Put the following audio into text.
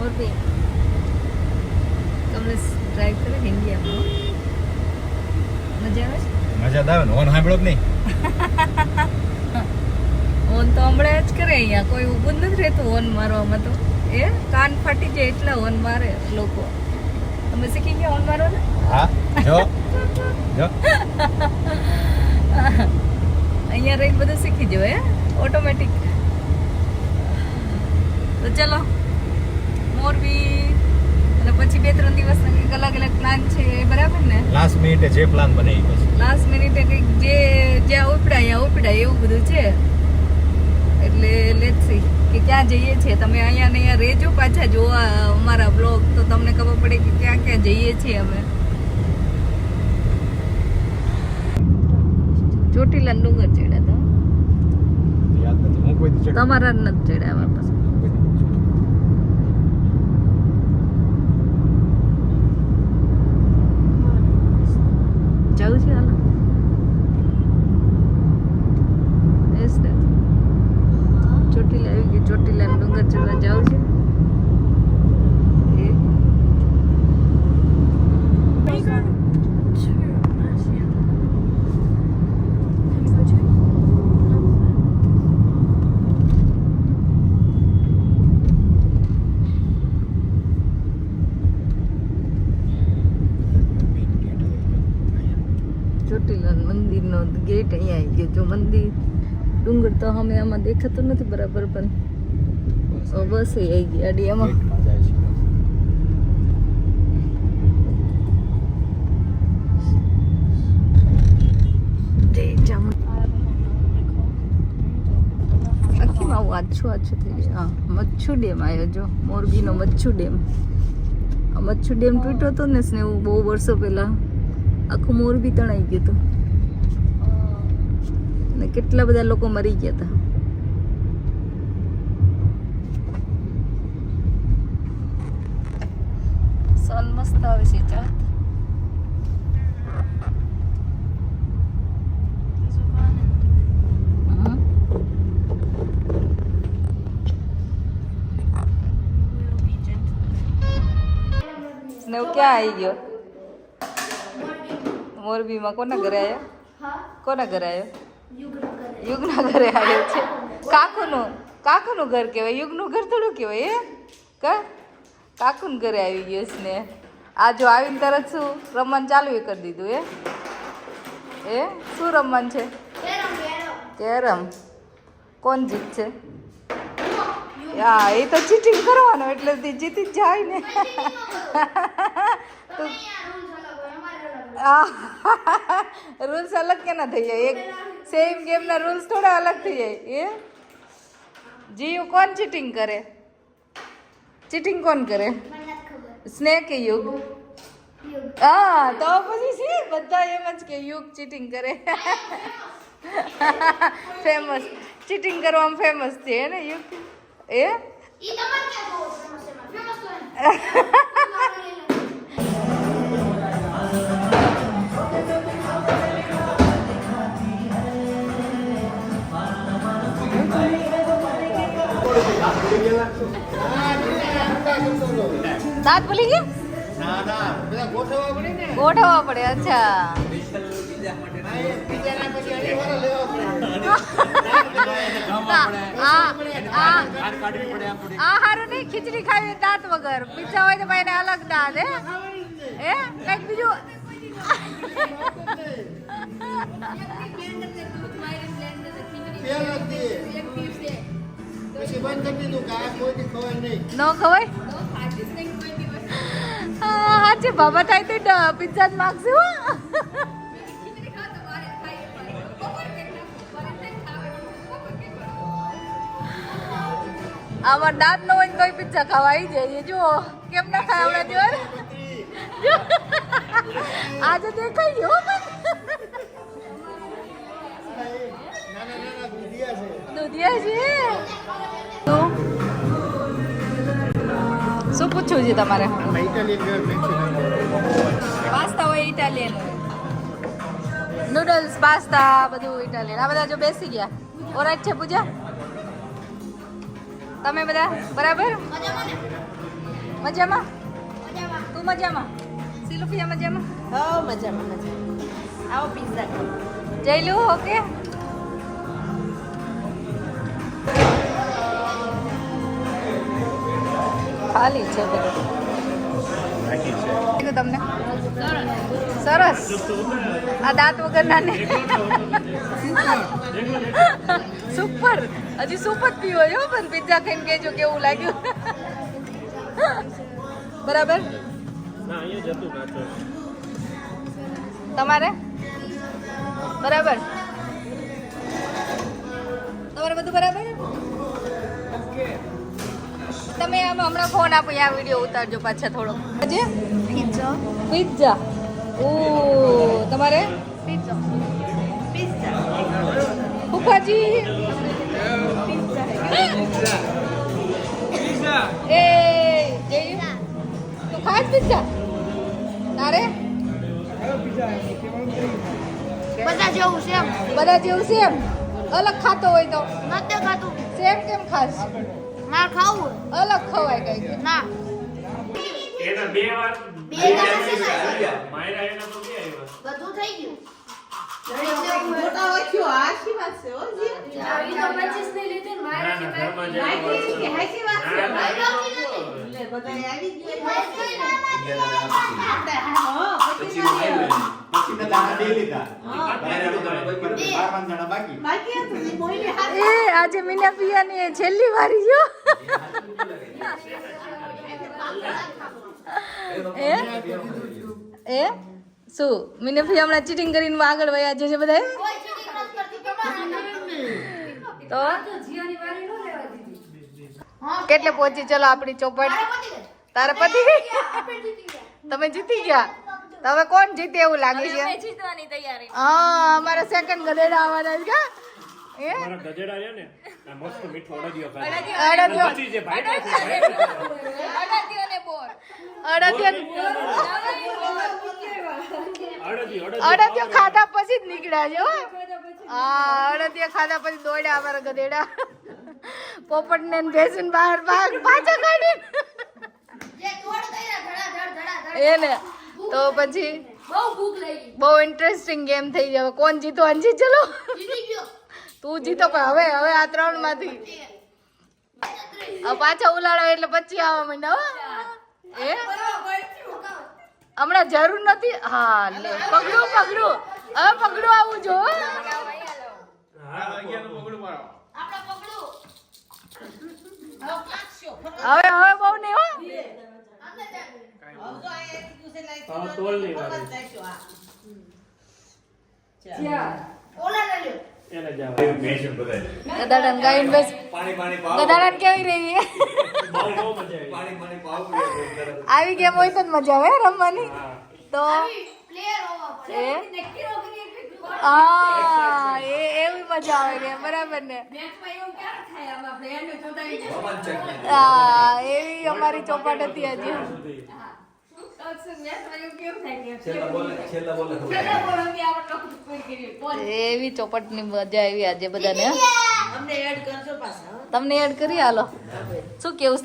और भी તમને ડ્રાઈવ કરે ઇન્ડિયામાં મજા આવે છે? મજા આવે ને. ઓન સાંભળો કે નહીં? ઓન તો હમણાં જ કરે અહીંયા કોઈ ઊભું જ નથી રહેતું ઓન મારવામાં તો એ કાન ફાટી જાય એટલા ઓન મારે લોકો. તમે શીખી ગયા ઓન મારો ને? હા જો જો અહીંયા રહીને બધું શીખી જો હે ઓટોમેટિક. તો ચલો મોરબી અને પછી 2-3 દિવસના કંઈક અલગ અલગ પ્લાન છે બરાબર ને? લાસ્ટ મિનિટે જે પ્લાન બનાવી પછી લાસ્ટ મિનિટે કંઈક જે જ્યાં ઉપડાય એવું બધું છે. એટલે લેટ્સ સી કે ક્યાં જઈએ છીએ. તમે અહીંયા ને અહીંયા રહેજો પાછા જોવા અમારા બ્લોગ તો તમને ખબર પડે કે ક્યાં ક્યાં જઈએ છીએ અમે. ચોટીલા ડુંગર ચડ્યા હતા યાદ નથી. હું કોઈ દી ચડ્યો તમારા જ નથી ચડ્યા વાપસ. જવું છે હાલ ચોટીલા આવી ગઈ. ચોટીલા ડુંગર ચડવા જાવ છે. ચોટીલા મંદિરનો ગેટ અહીંયા આવી ગયો. જો મંદિર ડુંગર તો અમે આમાં દેખાતો નથી બરાબર પણ બસ એ આવી ગઈ અડિયામાં. ગેટમાં જાય છે. આખીમાં આવું આછું થઈ ગયું. હા મચ્છુ ડેમ આવ્યો જો મોરબીનો મચ્છુ ડેમ. આ મચ્છુ ડેમ તૂટ્યો હતો ને સ્નેહ બહુ વર્ષો પહેલા. આખું મોરબી તણાઈ ગયું હતું ને કેટલા બધા લોકો મરી ગયા હતા. સન મસ્ત આવે છે ચા. સ્નેહ ક્યાં આવી ગયો? મોરબીમાં કોના ઘરે આવ્યો? કોના ઘરે આવ્યો? યુગના ઘરે આવ્યો છે. કાકુનું ઘર કહેવાય, યુગનું ઘર થોડું કહેવાય. કાકુનું ઘરે આવી ગયો છે ને. આ જો આવીને તરત શું રમવાનું ચાલુ કરી દીધું એ શું રમવાનું છે? કેરમ. કોણ જીતશે? હા એ તો ચીટિંગ કરવાનો એટલે જીતી જ જાય ને. રૂલ્સ અલગ કેના થઈ જાય? એક સેમ ગેમના રૂલ્સ થોડા અલગ થઈ જાય. જીયુ કોણ ચીટિંગ કરે? ચીટિંગ કોણ કરે? સ્નેહ કે યુગ? હા તો પછી છે બધા એમ જ કે યુગ ચીટિંગ કરે. ફેમસ ચીટિંગ કરવામાં ફેમસ છે ને યુગ. દાંત બોલી ગયા? ગોઠવવા પડે. અચ્છા આ હારું નહીં ખીચડી ખાવી દાંત વગર. પીઝા હોય તો ભાઈ અલગ દાંત હે કઈક બીજું. ન ખવાય આજે બાબા થાય તો પિઝા જ માગશું. આમાં દાંત ન હોય ને કોઈ પિઝા ખાવા આવી જાય. જુઓ કેમ ના ખાય હમણાં જો આજે દેખાઈ ગયો. દૂધિયા છે. શું પૂછવું છે તમારે? પાસ્તા હોય ઇટાલિયન, નૂડલ્સ, પાસ્તા બધું ઇટાલિયન. આ બધા જો બેસી ગયા. ઓરાઈટ છે પૂજા? તમે બધા બરાબર? મજામાં તું મજામાં સિલુફિયા મજામાં મજામાં આવો પિઝા જઈ લો ઓકે ખાલી છે બધું બાકી છે તમને સરસ આ દાંત વગરના ને સુપર હજી સૂપ જ પીવો છો પણ પિઝા ખાઈને કહેજો કેવું લાગ્યું બરાબર તમારે બરાબર તમારે બધું બરાબર તમે આમ હમણાં ફોન આપો આ વિડીયો ઉતારજો પાછા થોડો હજી પિઝા પિઝા ઓ તમારે પિઝા ફૂફાજી એ જઈ તું ખાસ પિઝા તારે બધા જેવું સેમ બધા જેવું સેમ અલગ ખાતો હોય તો નથી ખાતું સેમ કેમ ખાસ માર ખાવું અલગ ખવાય કઈ ના એના બે વાર બે ગમે માયરા એના તો બે આવ્યા બધું થઈ ગયું મોટા વાક્યો આશી વાત છે હો જી આવી તો 25 ની લીધી ને ના ના ઘરમાં જે માહિતી કે હાચી વાત છે ના, ના, એટલે બધાય આવી ગયા હા પછી મેં દાણા દે લીધા બાકી બાકી હતું ઈ મોઈલી હાથ એ આજે મીના પિયાની છેલ્લી વારી જો એ શું મીના પિયા હમણાં ચીટિંગ કરીને આગળ વયા જશે બધા કોઈ ચીટિંગ નથી કરતી તો જીવાની વારી નો લેવા દીધી કેટલે પહોંચી ચલો આપણી ચોપટ તારે પતિ આપણે જીતી ગયા તમે જીતી ગયા તો હવે કોણ જીતે એવું લાગે છે જીતવાની તૈયારી હા અમારા સેકન્ડ ગધેડા આવવાના છે કા એ મારા ગજેડા છે ને આ મસ્ત મીઠો અડદિયો ખાય અડદિયો પછી જે ભાઈ અડદિયો ખાધા પછી જ નીકળ્યા છે હો હા અડદિયો ખાધા પછી દોડ્યા અમારા ગધેડા પોપટ ને ભેસું બહાર પાછા કાઢી જે તોડ કર્યા ધડા એને તો પછી બહુ ભૂખ લાગી બહુ ઇન્ટરેસ્ટિંગ ગેમ થઈ જાય કોણ જીતો અંજી ચલો જીતી ગયો તું જીતો પણ હવે આ 3 માંથી હવે પાછા ઉલાડો એટલે પછી આવવા માંડ્યા હો એ હમણાં જરૂર નથી હા લે પકડું હવે પકડું આવું જો આપણે પકડું હવે બહુ નહીં હો આવજો આ એક દિવસે લાઈ હા, તોલની વાળી. ઓલા લઈ લ્યો એને જાવ મેશન બધાય ગદાડન ગાઈન બસ પાણી પાણી પાવ ગદાડન કેવી રહી છે બહુ બહુ મજા આવી પાણી પાણી પાવ આવી ગેમ હોય તો જ મજા આવે હે રમવાની હા તો પ્લેયર હોવા પડે એ નક્કી નો કરી હા એવી મજા આવે કે બરાબર ને મેચમાં એવું ક્યારે થાય આમ આપણે એને જોતા રોમાંચક હા એવી અમારી ચોપાટ હતી આજે છેલ્લા બોલે એવી ચોપટની મજા આવી આજે બધાને અમને એડ કરજો પાછા તમને એડ કરી હાલો શું કેવું છે